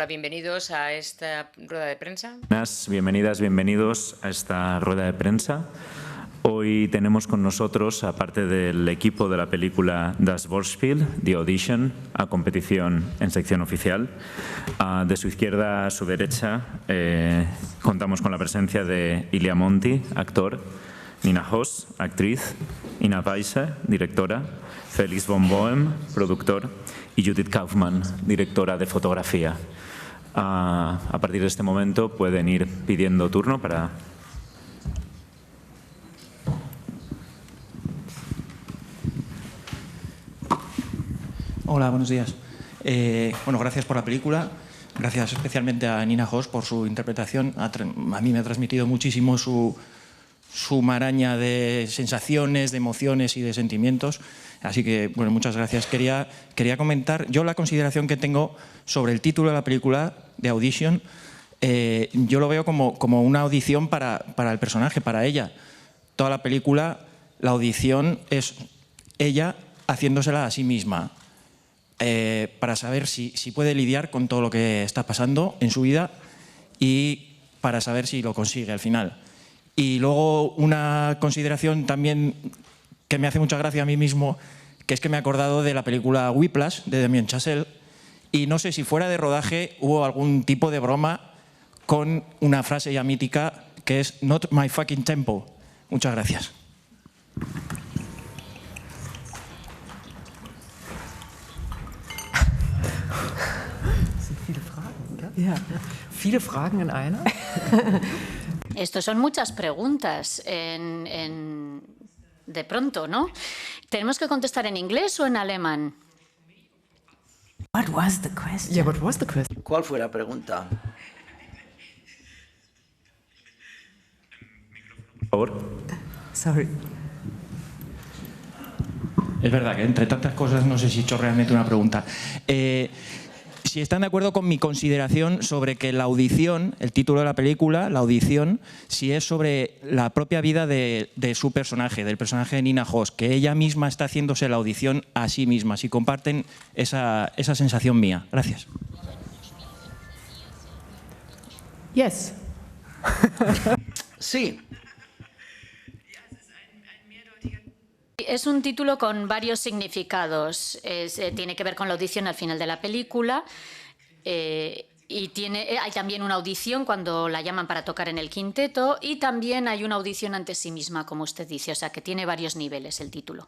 bienvenidos a esta rueda de prensa. Bienvenidas, bienvenidos a esta rueda de prensa. Hoy tenemos con nosotros, aparte del equipo de la película Das Vorspiel, The Audition, a competición en sección oficial. De su izquierda a su derecha contamos con la presencia de Ilia Monti, actor, Nina Hoss, actriz, Ina Weisse, directora, Felix von Boehm, productor, y Judith Kaufmann, directora de fotografía. A partir de este momento pueden ir pidiendo turno para... Hola, buenos días. Bueno, gracias por la película. Gracias especialmente a Nina Hoss por su interpretación. A mí me ha transmitido muchísimo su maraña de sensaciones, de emociones y de sentimientos. Así que, bueno, muchas gracias. Quería comentar yo la consideración que tengo sobre el título de la película, The Audition. Yo lo veo como una audición para el personaje, para ella. Toda la película, la audición es ella haciéndosela a sí misma. Para saber si puede lidiar con todo lo que está pasando en su vida y para saber si lo consigue al final. Y luego una consideración también que me hace mucha gracia a mí mismo, que es que me he acordado de la película Whiplash de Damien Chazelle y no sé si fuera de rodaje hubo algún tipo de broma con una frase ya mítica que es "Not my fucking tempo". Muchas gracias. Ja, viele Fragen in einer. Estos son muchas preguntas de pronto, ¿no? ¿Tenemos que contestar en inglés o en alemán? What was the question? Yeah, what was the question? ¿Cuál fue la pregunta? Por favor. Sorry. Es verdad que entre tantas cosas no sé si he hecho realmente una pregunta. Si están de acuerdo con mi consideración sobre que la audición, el título de la película, la audición, si es sobre la propia vida de su personaje, del personaje de Nina Hoss, que ella misma está haciéndose la audición a sí misma, si comparten esa sensación mía. Gracias. Yes. Sí. Es un título con varios significados. Tiene que ver con la audición al final de la película y hay también una audición cuando la llaman para tocar en el quinteto y también hay una audición ante sí misma, como usted dice. O sea, que tiene varios niveles el título.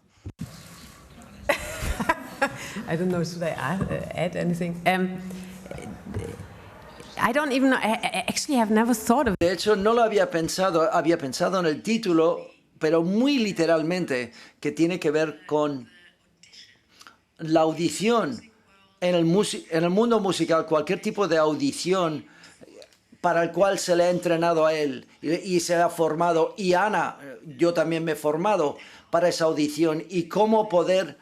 I don't know, should I add anything? I don't even know. Actually, I've never thought of it. De hecho, no lo había pensado en el título, pero muy literalmente, que tiene que ver con la audición en el mundo musical, cualquier tipo de audición para el cual se le ha entrenado a él y se ha formado, y Ana, yo también me he formado para esa audición, y cómo poder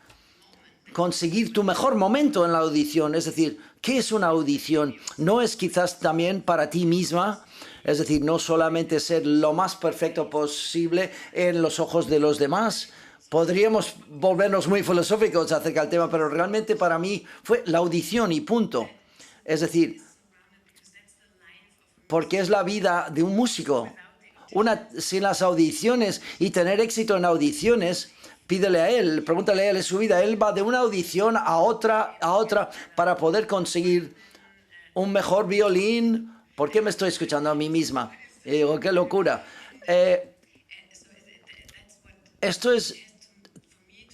conseguir tu mejor momento en la audición. Es decir, ¿qué es una audición? No es quizás también para ti misma, es decir, no solamente ser lo más perfecto posible en los ojos de los demás. Podríamos volvernos muy filosóficos acerca del tema, pero realmente para mí fue la audición y punto. Es decir, porque es la vida de un músico. Sin las audiciones y tener éxito en audiciones, pídele a él, pregúntale a él en su vida. Él va de una audición a otra para poder conseguir un mejor violín. ¿Por qué me estoy escuchando a mí misma? Y digo, qué locura. Esto es,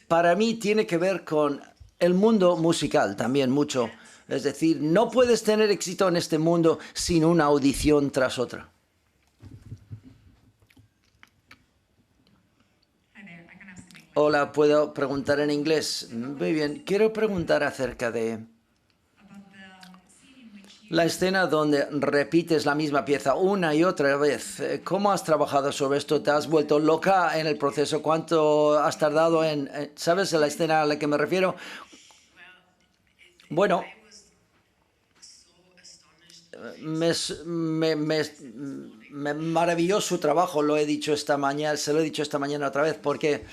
para mí, tiene que ver con el mundo musical también mucho. Es decir, no puedes tener éxito en este mundo sin una audición tras otra. Hola, ¿puedo preguntar en inglés? Muy bien, quiero preguntar acerca de la escena donde repites la misma pieza una y otra vez. ¿Cómo has trabajado sobre esto? ¿Te has vuelto loca en el proceso? ¿Cuánto has tardado en... ¿Sabes la escena a la que me refiero? Bueno, me maravilló su trabajo, lo he dicho esta mañana, se lo he dicho esta mañana otra vez, porque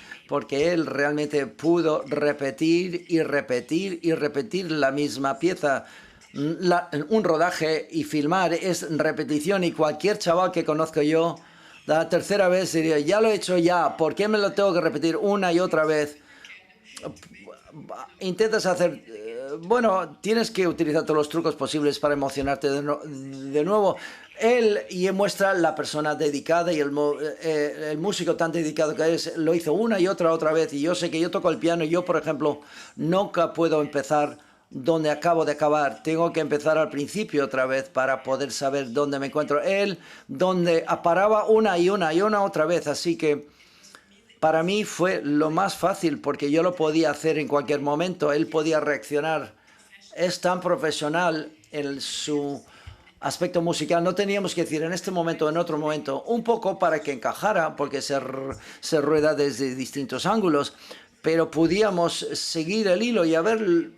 él realmente pudo repetir y repetir y repetir la misma pieza un rodaje y filmar es repetición, y cualquier chaval que conozco yo, la tercera vez diría, ya lo he hecho ya, ¿por qué me lo tengo que repetir una y otra vez? Intentas hacer... bueno, tienes que utilizar todos los trucos posibles para emocionarte de nuevo. Él muestra la persona dedicada y el músico tan dedicado que es, lo hizo una y otra vez. Y yo sé que yo toco el piano y yo, por ejemplo, nunca puedo empezar donde acabo de acabar. Tengo que empezar al principio otra vez para poder saber dónde me encuentro. Él, donde paraba una y una otra vez. Así que para mí fue lo más fácil porque yo lo podía hacer en cualquier momento. Él podía reaccionar. Es tan profesional en su aspecto musical. No teníamos que decir en este momento, en otro momento, un poco para que encajara, porque se rueda desde distintos ángulos, pero podíamos seguir el hilo y a ver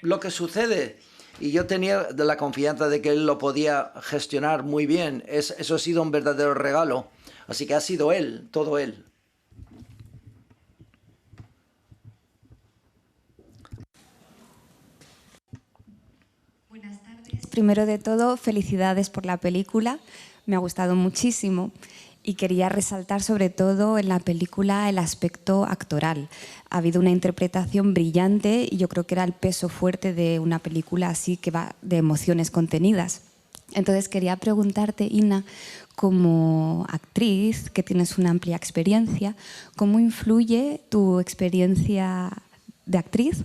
lo que sucede. Y yo tenía la confianza de que él lo podía gestionar muy bien. Eso ha sido un verdadero regalo. Así que ha sido él, todo él. Buenas tardes. Primero de todo, felicidades por la película. Me ha gustado muchísimo. Y quería resaltar sobre todo en la película el aspecto actoral. Ha habido una interpretación brillante y yo creo que era el peso fuerte de una película así que va de emociones contenidas. Entonces quería preguntarte, Ina, como actriz, que tienes una amplia experiencia, ¿cómo influye tu experiencia de actriz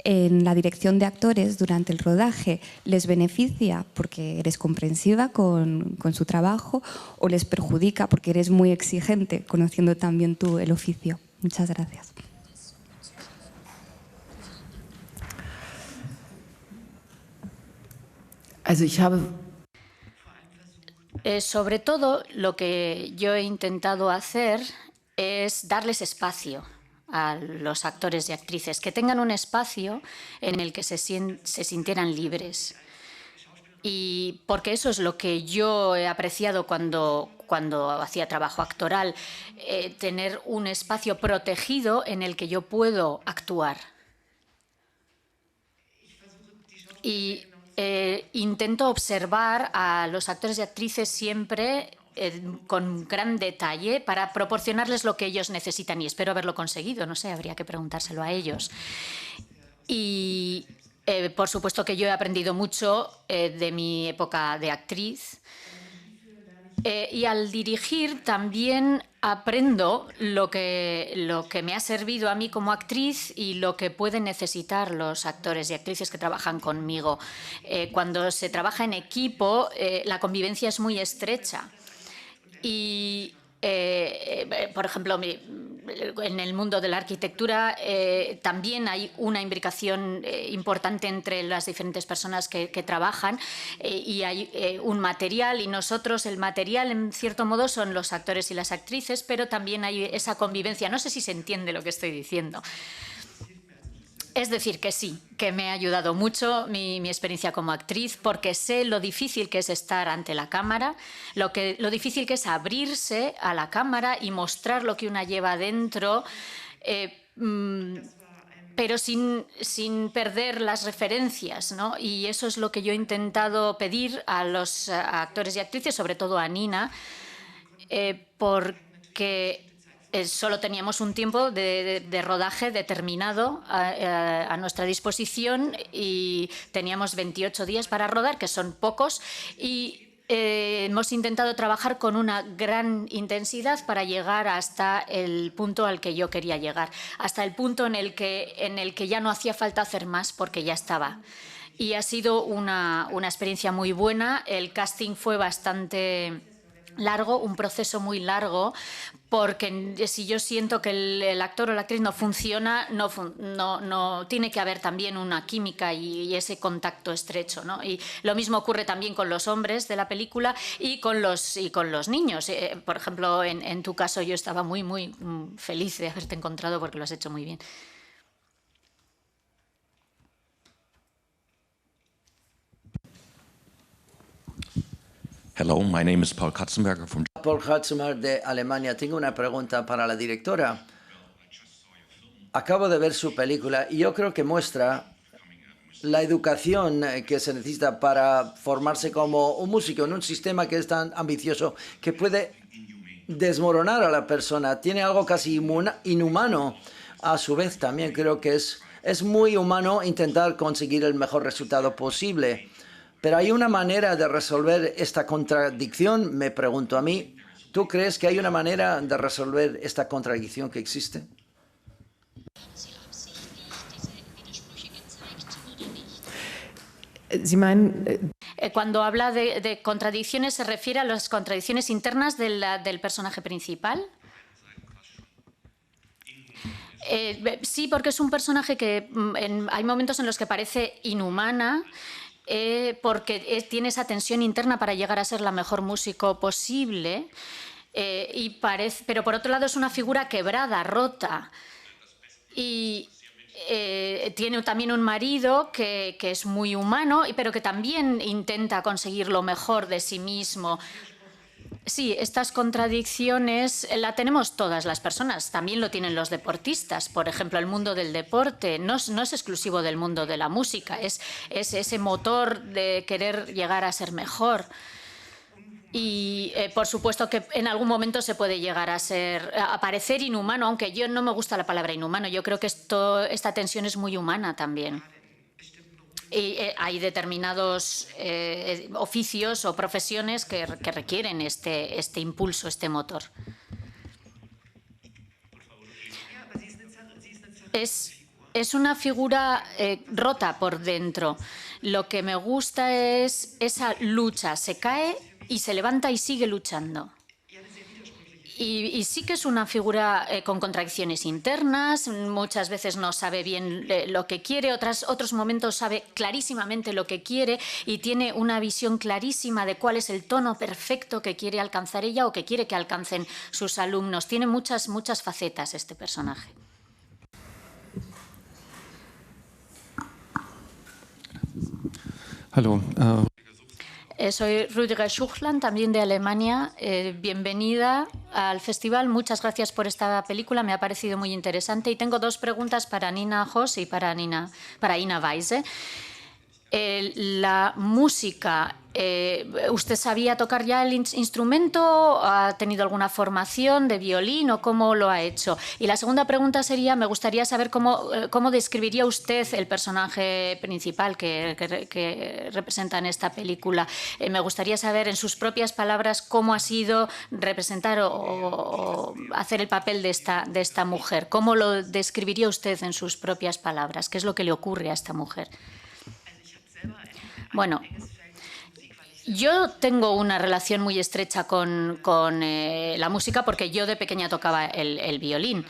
en la dirección de actores durante el rodaje? ¿Les beneficia porque eres comprensiva con su trabajo o les perjudica porque eres muy exigente, conociendo también tú el oficio? Muchas gracias. Sobre todo, lo que yo he intentado hacer es darles espacio a los actores y actrices, que tengan un espacio en el que se sintieran libres. Y porque eso es lo que yo he apreciado cuando hacía trabajo actoral, tener un espacio protegido en el que yo puedo actuar. Y intento observar a los actores y actrices siempre con gran detalle para proporcionarles lo que ellos necesitan, y espero haberlo conseguido. No sé, habría que preguntárselo a ellos. Y por supuesto que yo he aprendido mucho de mi época de actriz. Y al dirigir también aprendo lo que me ha servido a mí como actriz y lo que pueden necesitar los actores y actrices que trabajan conmigo. Cuando se trabaja en equipo, la convivencia es muy estrecha. Y, por ejemplo, en el mundo de la arquitectura también hay una imbricación importante entre las diferentes personas que trabajan, y hay un material, y nosotros el material en cierto modo son los actores y las actrices, pero también hay esa convivencia. No sé si se entiende lo que estoy diciendo. Es decir, que sí, que me ha ayudado mucho mi experiencia como actriz, porque sé lo difícil que es estar ante la cámara, lo difícil que es abrirse a la cámara y mostrar lo que una lleva dentro, pero sin perder las referencias, ¿no? Y eso es lo que yo he intentado pedir a los actores y actrices, sobre todo a Nina, porque solo teníamos un tiempo de rodaje determinado a nuestra disposición y teníamos 28 días para rodar, que son pocos, y hemos intentado trabajar con una gran intensidad para llegar hasta el punto al que yo quería llegar, hasta el punto en el que ya no hacía falta hacer más porque ya estaba. Y ha sido una experiencia muy buena. El casting fue bastante largo, un proceso muy largo, porque si yo siento que el actor o la actriz no funciona, no tiene que haber también una química y ese contacto estrecho, ¿no? Y lo mismo ocurre también con los hombres de la película y con los niños. Por ejemplo, en tu caso yo estaba muy, muy feliz de haberte encontrado porque lo has hecho muy bien. Hello, my name is Paul Katzenberger from Paul Katzenberger de Alemania. Tengo una pregunta para la directora. Acabo de ver su película y yo creo que muestra la educación que se necesita para formarse como un músico en un sistema que es tan ambicioso que puede desmoronar a la persona. Tiene algo casi inhumano. A su vez, también creo que es muy humano intentar conseguir el mejor resultado posible. Pero hay una manera de resolver esta contradicción, me pregunto a mí. ¿Tú crees que hay una manera de resolver esta contradicción que existe? Cuando habla de contradicciones, ¿se refiere a las contradicciones internas del personaje principal? Sí, porque es un personaje que hay momentos en los que parece inhumana, porque tiene esa tensión interna para llegar a ser la mejor músico posible, pero por otro lado es una figura quebrada, rota, y tiene también un marido que es muy humano, pero que también intenta conseguir lo mejor de sí mismo. Sí, estas contradicciones las tenemos todas las personas, también lo tienen los deportistas. Por ejemplo, el mundo del deporte no es exclusivo del mundo de la música, es ese motor de querer llegar a ser mejor. Y por supuesto que en algún momento se puede llegar a parecer inhumano, aunque yo no me gusta la palabra inhumano, yo creo que esta tensión es muy humana también. Y hay determinados oficios o profesiones que requieren este impulso, este motor. Es una figura rota por dentro. Lo que me gusta es esa lucha. Se cae y se levanta y sigue luchando. Y sí que es una figura con contradicciones internas, muchas veces no sabe bien lo que quiere, otros momentos sabe clarísimamente lo que quiere y tiene una visión clarísima de cuál es el tono perfecto que quiere alcanzar ella o que quiere que alcancen sus alumnos. Tiene muchas facetas este personaje. Hallo. Soy Rüdiger Schuchland, también de Alemania. Bienvenida al festival. Muchas gracias por esta película. Me ha parecido muy interesante. Y tengo dos preguntas para Nina Hoss y para Ina Weise. La música, ¿usted sabía tocar ya el instrumento? ¿Ha tenido alguna formación de violín o cómo lo ha hecho? Y la segunda pregunta sería, me gustaría saber cómo describiría usted el personaje principal que representa en esta película. Me gustaría saber en sus propias palabras cómo ha sido representar o hacer el papel de esta mujer. ¿Cómo lo describiría usted en sus propias palabras? ¿Qué es lo que le ocurre a esta mujer? Bueno, yo tengo una relación muy estrecha con la música porque yo de pequeña tocaba el violín.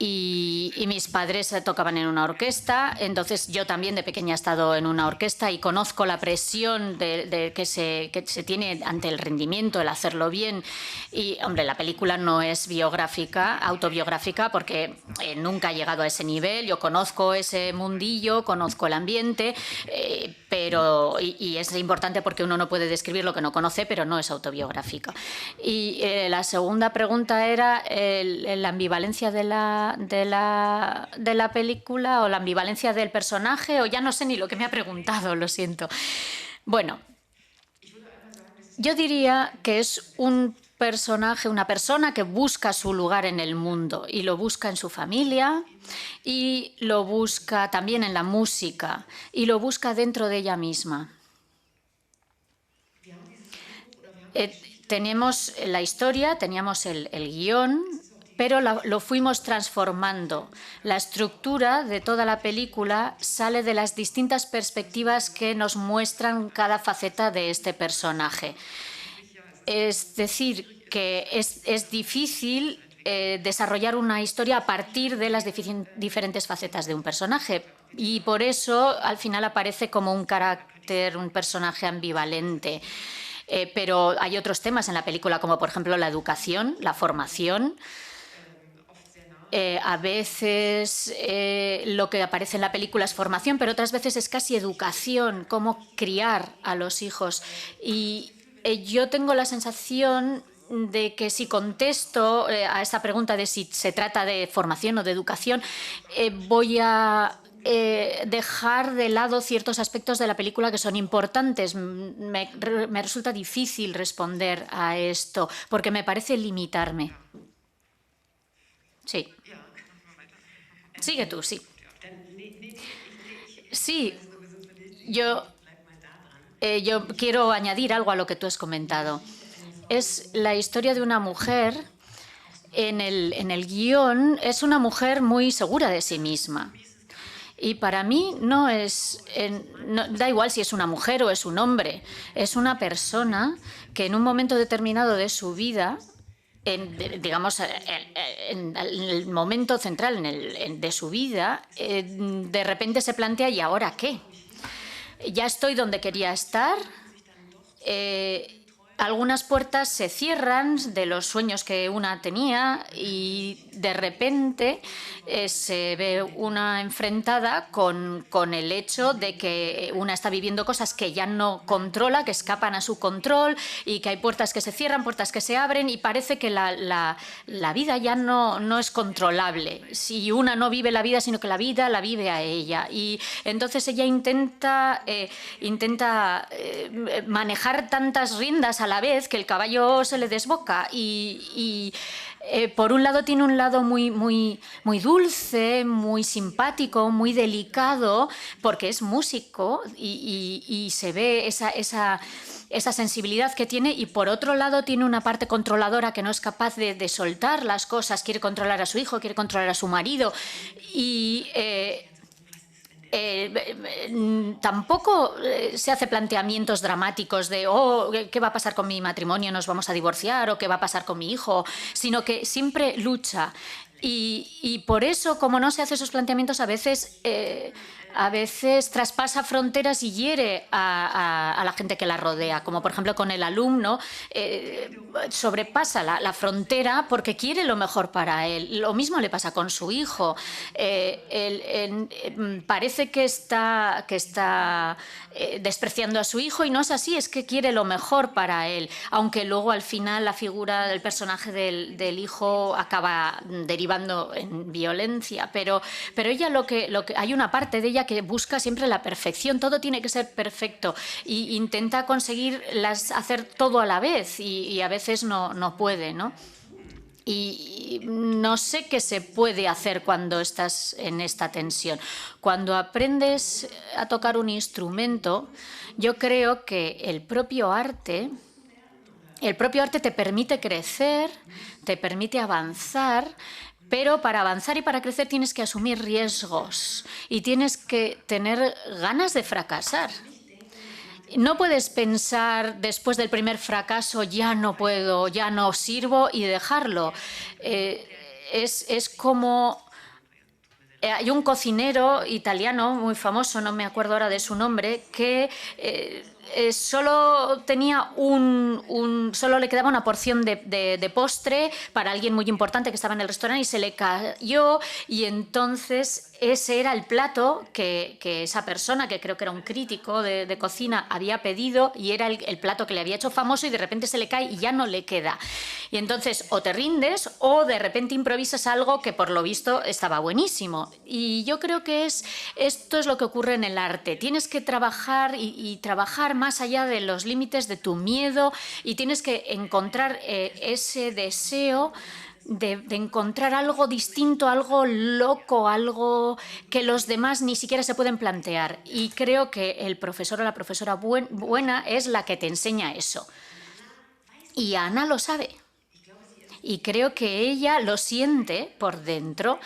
Y mis padres tocaban en una orquesta, entonces yo también de pequeña he estado en una orquesta y conozco la presión que se tiene ante el rendimiento, el hacerlo bien. Y, hombre, la película no es autobiográfica, porque nunca he llegado a ese nivel. Yo conozco ese mundillo, conozco el ambiente, y es importante porque uno no puede describir lo que no conoce, pero no es autobiográfica. Y la segunda pregunta era la ambivalencia de la película o la ambivalencia del personaje, o ya no sé ni lo que me ha preguntado, lo siento. Bueno, yo diría que es un personaje, una persona que busca su lugar en el mundo y lo busca en su familia y lo busca también en la música y lo busca dentro de ella misma. Tenemos la historia, teníamos el guión, pero lo fuimos transformando. La estructura de toda la película sale de las distintas perspectivas que nos muestran cada faceta de este personaje. Es decir, que es difícil desarrollar una historia a partir de las diferentes facetas de un personaje. Y por eso, al final, aparece como un personaje ambivalente. Pero hay otros temas en la película, como por ejemplo la educación, la formación. A veces lo que aparece en la película es formación, pero otras veces es casi educación, cómo criar a los hijos. Y yo tengo la sensación de que si contesto a esta pregunta de si se trata de formación o de educación, voy a dejar de lado ciertos aspectos de la película que son importantes. Me resulta difícil responder a esto porque me parece limitarme. Sí. Sigue tú, sí. Sí, yo quiero añadir algo a lo que tú has comentado. Es la historia de una mujer. En el guión es una mujer muy segura de sí misma. Y para mí no da igual si es una mujer o es un hombre. Es una persona que en un momento determinado de su vida, digamos, en el momento central de su vida, de repente se plantea, ¿y ahora qué? Ya estoy donde quería estar. Algunas puertas se cierran de los sueños que una tenía y de repente se ve una enfrentada con el hecho de que una está viviendo cosas que ya no controla, que escapan a su control y que hay puertas que se cierran, puertas que se abren y parece que la vida ya no es controlable. Si una no vive la vida, sino que la vida la vive a ella. Y entonces ella intenta manejar tantas riendas a la vez que el caballo se le desboca y por un lado tiene un lado muy dulce, muy simpático, muy delicado, porque es músico y se ve esa sensibilidad que tiene, y por otro lado tiene una parte controladora que no es capaz de soltar las cosas, quiere controlar a su hijo, quiere controlar a su marido y tampoco se hace planteamientos dramáticos de ¿qué va a pasar con mi matrimonio? ¿Nos vamos a divorciar? ¿O qué va a pasar con mi hijo? Sino que siempre lucha. Y por eso, como no se hace esos planteamientos, a veces traspasa fronteras y hiere a la gente que la rodea, como por ejemplo con el alumno, sobrepasa la frontera porque quiere lo mejor para él. Lo mismo le pasa con su hijo. Parece que está despreciando a su hijo y no es así, es que quiere lo mejor para él, aunque luego al final la figura del personaje del hijo acaba derivando en violencia, pero ella lo que hay una parte de ella que busca siempre la perfección, todo tiene que ser perfecto e intenta conseguir hacer todo a la vez y a veces no puede, ¿no? Y no sé qué se puede hacer cuando estás en esta tensión. Cuando aprendes a tocar un instrumento, yo creo que el propio arte te permite crecer, te permite avanzar, pero para avanzar y para crecer tienes que asumir riesgos y tienes que tener ganas de fracasar. No puedes pensar después del primer fracaso ya no puedo, ya no sirvo y dejarlo. Es como... Hay un cocinero italiano muy famoso, no me acuerdo ahora de su nombre, que solo tenía solo le quedaba una porción de postre para alguien muy importante que estaba en el restaurante y se le cayó, y entonces ese era el plato que esa persona, que creo que era un crítico de cocina, había pedido, y era el plato que le había hecho famoso, y de repente se le cae y ya no le queda. Y entonces o te rindes o de repente improvisas algo que por lo visto estaba buenísimo. Y yo creo que esto es lo que ocurre en el arte. Tienes que trabajar y trabajar más allá de los límites de tu miedo, y tienes que encontrar ese deseo de encontrar algo distinto, algo loco, algo que los demás ni siquiera se pueden plantear. Y creo que el profesor o la profesora buena es la que te enseña eso. Y Ana lo sabe. Y creo que ella lo siente por dentro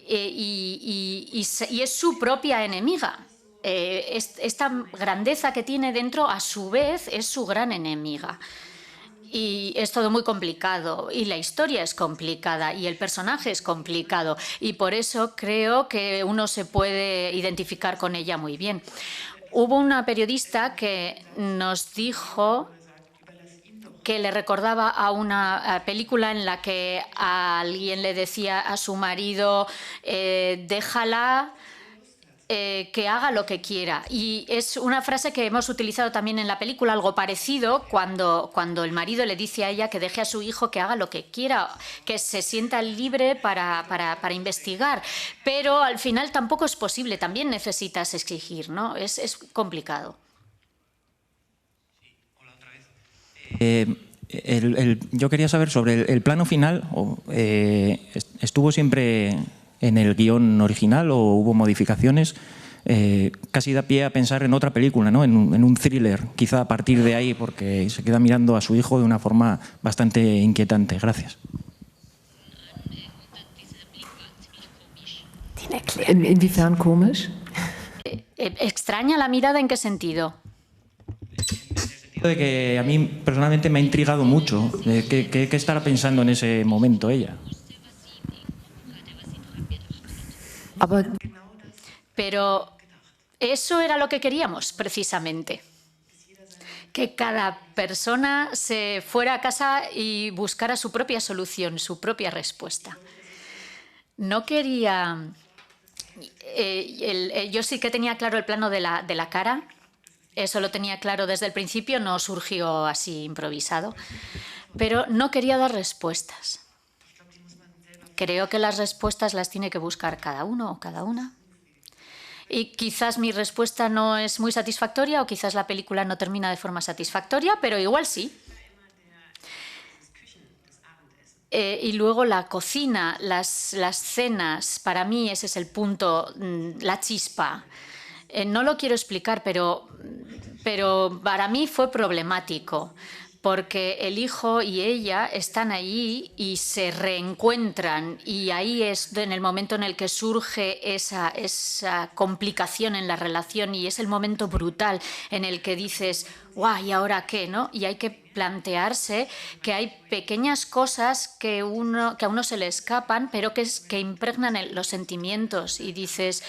y es su propia enemiga. Esta grandeza que tiene dentro, a su vez, es su gran enemiga. Y es todo muy complicado, y la historia es complicada, y el personaje es complicado, y por eso creo que uno se puede identificar con ella muy bien. Hubo una periodista que nos dijo que le recordaba a una película en la que alguien le decía a su marido, déjala, que haga lo que quiera. Y es una frase que hemos utilizado también en la película, algo parecido, cuando el marido le dice a ella que deje a su hijo que haga lo que quiera, que se sienta libre para investigar. Pero al final tampoco es posible, también necesitas exigir, ¿no? Es complicado. Yo quería saber sobre el plano final. ¿Estuvo siempre en el guión original o hubo modificaciones? Casi da pie a pensar en otra película, ¿no? en un thriller, quizá a partir de ahí, porque se queda mirando a su hijo de una forma bastante inquietante. Gracias. Inwiefern komisch? ¿Extraña la mirada en qué sentido? De que a mí personalmente me ha intrigado mucho. ¿Qué estará pensando en ese momento ella? Pero eso era lo que queríamos, precisamente. Que cada persona se fuera a casa y buscara su propia solución, su propia respuesta. No quería... yo sí que tenía claro el plano de la cara. Eso lo tenía claro desde el principio, no surgió así improvisado. Pero no quería dar respuestas. Creo que las respuestas las tiene que buscar cada uno o cada una. Y quizás mi respuesta no es muy satisfactoria o quizás la película no termina de forma satisfactoria, pero igual sí. Y luego la cocina, las cenas, para mí ese es el punto, la chispa. No lo quiero explicar, pero para mí fue problemático, porque el hijo y ella están allí y se reencuentran, y ahí es en el momento en el que surge esa complicación en la relación, y es el momento brutal en el que dices, ¡guau! ¿Y ahora qué? ¿No? Y hay que plantearse que hay pequeñas cosas que a uno se le escapan, pero que impregnan los sentimientos, y dices...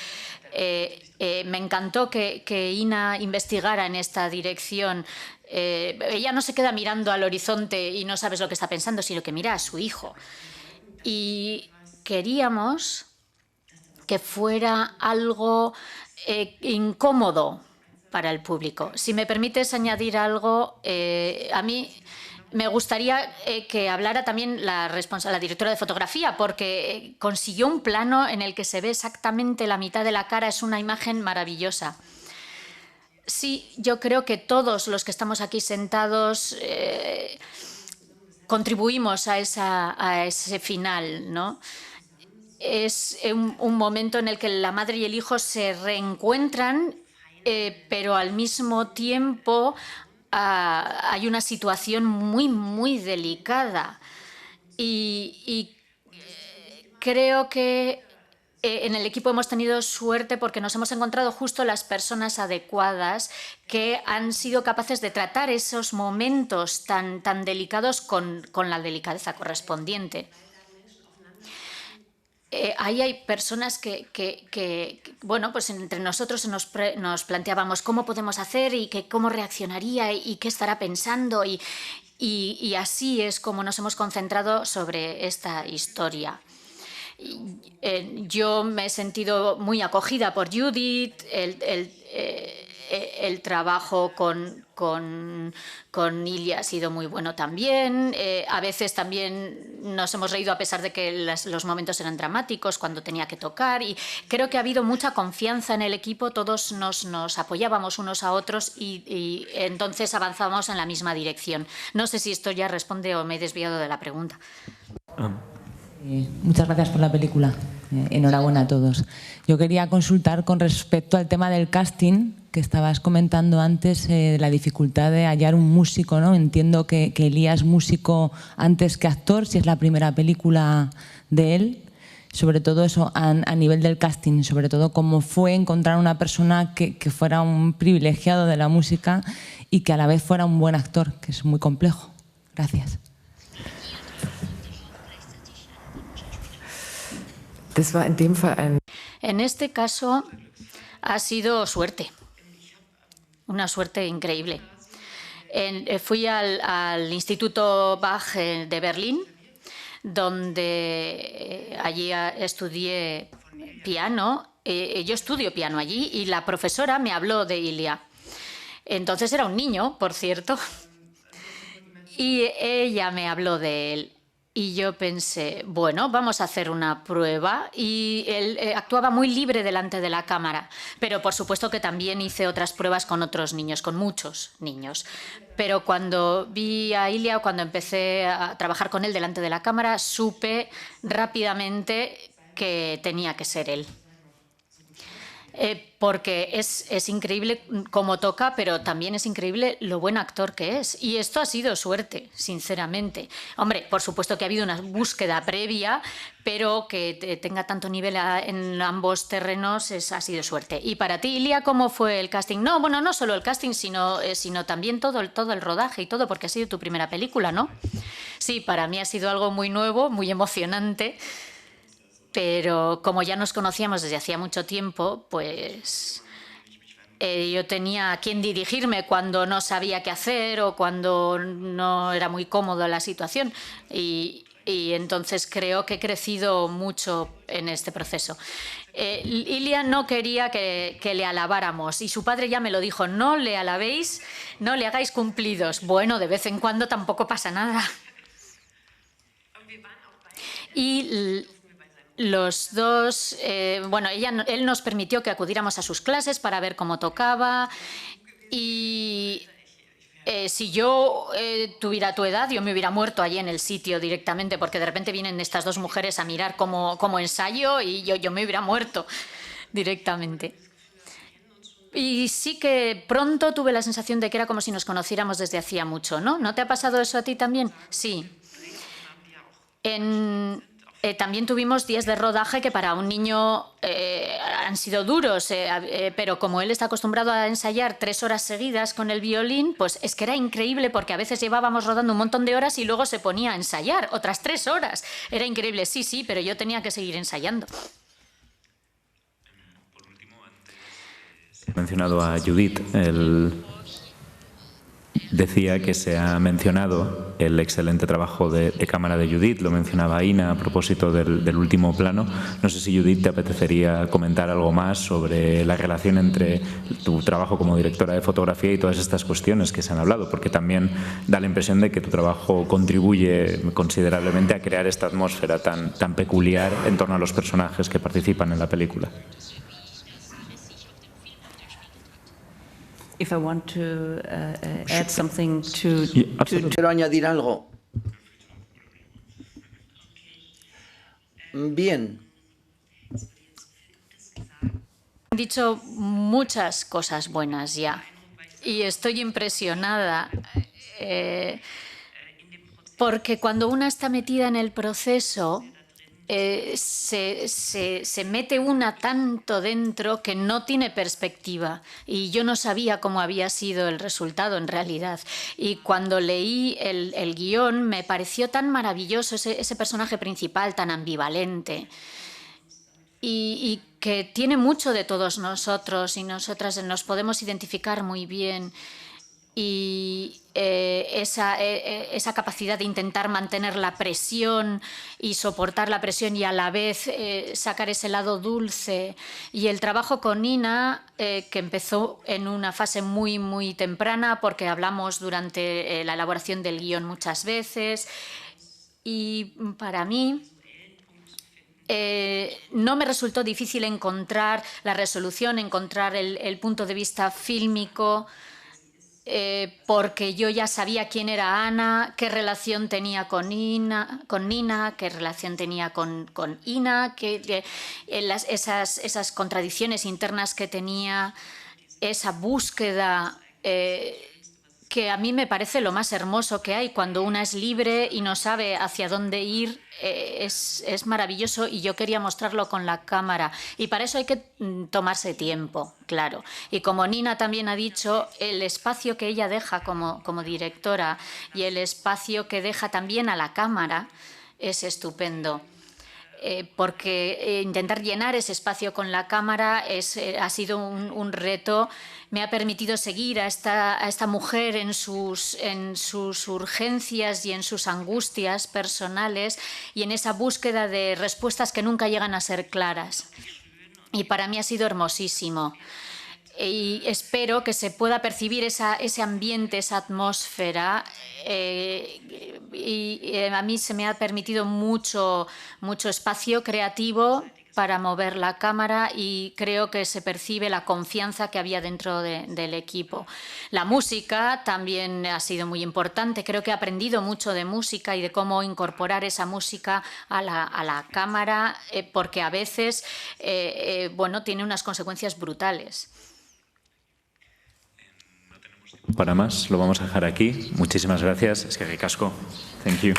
me encantó que Ina investigara en esta dirección. Ella no se queda mirando al horizonte y no sabes lo que está pensando, sino que mira a su hijo. Y queríamos que fuera algo incómodo para el público. Si me permites añadir algo, a mí... Me gustaría que hablara también la directora de fotografía, porque consiguió un plano en el que se ve exactamente la mitad de la cara. Es una imagen maravillosa. Sí, yo creo que todos los que estamos aquí sentados contribuimos a ese final, ¿no? Es un momento en el que la madre y el hijo se reencuentran, pero al mismo tiempo... hay una situación muy, muy delicada, y creo que en el equipo hemos tenido suerte porque nos hemos encontrado justo las personas adecuadas que han sido capaces de tratar esos momentos tan delicados con la delicadeza correspondiente. Ahí hay personas bueno, pues entre nosotros nos planteábamos cómo podemos hacer y cómo reaccionaría y qué estará pensando, y así es como nos hemos concentrado sobre esta historia. Yo me he sentido muy acogida por Judith, el trabajo con Ilya ha sido muy bueno también. A veces también nos hemos reído a pesar de que los momentos eran dramáticos cuando tenía que tocar, y creo que ha habido mucha confianza en el equipo. Todos nos apoyábamos unos a otros y entonces avanzábamos en la misma dirección. No sé si esto ya responde o me he desviado de la pregunta. Muchas gracias por la película. Enhorabuena a todos. Yo quería consultar con respecto al tema del casting que estabas comentando antes, la dificultad de hallar un músico, ¿no? Entiendo que Elías es músico antes que actor, si es la primera película de él. Sobre todo eso, a nivel del casting, sobre todo cómo fue encontrar una persona que fuera un privilegiado de la música y que a la vez fuera un buen actor, que es muy complejo. Gracias. En este caso ha sido suerte, una suerte increíble. Fui al Instituto Bach de Berlín, donde allí estudié piano, yo estudio piano allí y la profesora me habló de Ilia. Entonces era un niño, por cierto, y ella me habló de él. Y yo pensé, bueno, vamos a hacer una prueba. Y él actuaba muy libre delante de la cámara. Pero por supuesto que también hice otras pruebas con otros niños, con muchos niños. Pero cuando vi a Ilia, cuando empecé a trabajar con él delante de la cámara, supe rápidamente que tenía que ser él. Porque es increíble cómo toca, pero también es increíble lo buen actor que es. Y esto ha sido suerte, sinceramente. Hombre, por supuesto que ha habido una búsqueda previa, pero que tenga tanto nivel en ambos terrenos ha sido suerte. Y para ti, Ilia, ¿cómo fue el casting? No, bueno, no solo el casting, sino también todo el rodaje y todo, porque ha sido tu primera película, ¿no? Sí, para mí ha sido algo muy nuevo, muy emocionante. Pero como ya nos conocíamos desde hacía mucho tiempo, pues yo tenía a quien dirigirme cuando no sabía qué hacer o cuando no era muy cómodo la situación. Y entonces creo que he crecido mucho en este proceso. Ilia no quería que le alabáramos y su padre ya me lo dijo, no le alabéis, no le hagáis cumplidos. Bueno, de vez en cuando tampoco pasa nada. Y los dos, él nos permitió que acudiéramos a sus clases para ver cómo tocaba y si yo tuviera tu edad, yo me hubiera muerto allí en el sitio directamente porque de repente vienen estas dos mujeres a mirar cómo ensayo y yo me hubiera muerto directamente. Y sí que pronto tuve la sensación de que era como si nos conociéramos desde hacía mucho, ¿no? ¿No te ha pasado eso a ti también? Sí. También tuvimos días de rodaje que para un niño han sido duros, pero como él está acostumbrado a ensayar 3 horas seguidas con el violín, pues es que era increíble porque a veces llevábamos rodando un montón de horas y luego se ponía a ensayar otras 3 horas. Era increíble, sí, pero yo tenía que seguir ensayando. He mencionado a Judith. Decía que se ha mencionado el excelente trabajo de cámara de Judith, lo mencionaba Ina a propósito del último plano. No sé si Judith te apetecería comentar algo más sobre la relación entre tu trabajo como directora de fotografía y todas estas cuestiones que se han hablado, porque también da la impresión de que tu trabajo contribuye considerablemente a crear esta atmósfera tan peculiar en torno a los personajes que participan en la película. If I want to add something to Quiero añadir algo. Bien. Han dicho muchas cosas buenas ya y estoy impresionada porque cuando una está metida en el proceso se mete una tanto dentro que no tiene perspectiva y yo no sabía cómo había sido el resultado en realidad y cuando leí el guión me pareció tan maravilloso ese personaje principal tan ambivalente y que tiene mucho de todos nosotros y nosotras nos podemos identificar muy bien y esa capacidad de intentar mantener la presión y soportar la presión y a la vez sacar ese lado dulce y el trabajo con Nina que empezó en una fase muy muy temprana porque hablamos durante la elaboración del guión muchas veces y para mí no me resultó difícil encontrar la resolución, encontrar el punto de vista fílmico porque yo ya sabía quién era Ana, qué relación tenía con Nina, qué relación tenía con Ina, esas contradicciones internas que tenía, esa búsqueda que a mí me parece lo más hermoso que hay cuando una es libre y no sabe hacia dónde ir. Es maravilloso y yo quería mostrarlo con la cámara y para eso hay que tomarse tiempo, claro. Y como Nina también ha dicho, el espacio que ella deja como directora y el espacio que deja también a la cámara es estupendo. porque intentar llenar ese espacio con la cámara ha sido un reto. Me ha permitido seguir a esta mujer en sus urgencias y en sus angustias personales y en esa búsqueda de respuestas que nunca llegan a ser claras. Y para mí ha sido hermosísimo. Y espero que se pueda percibir ese ambiente, esa atmósfera. Y a mí se me ha permitido mucho espacio creativo para mover la cámara y creo que se percibe la confianza que había dentro del equipo. La música también ha sido muy importante. Creo que he aprendido mucho de música y de cómo incorporar esa música a la cámara, porque a veces tiene unas consecuencias brutales. Para más, lo vamos a dejar aquí. Muchísimas gracias. Es que ricasco. Thank you.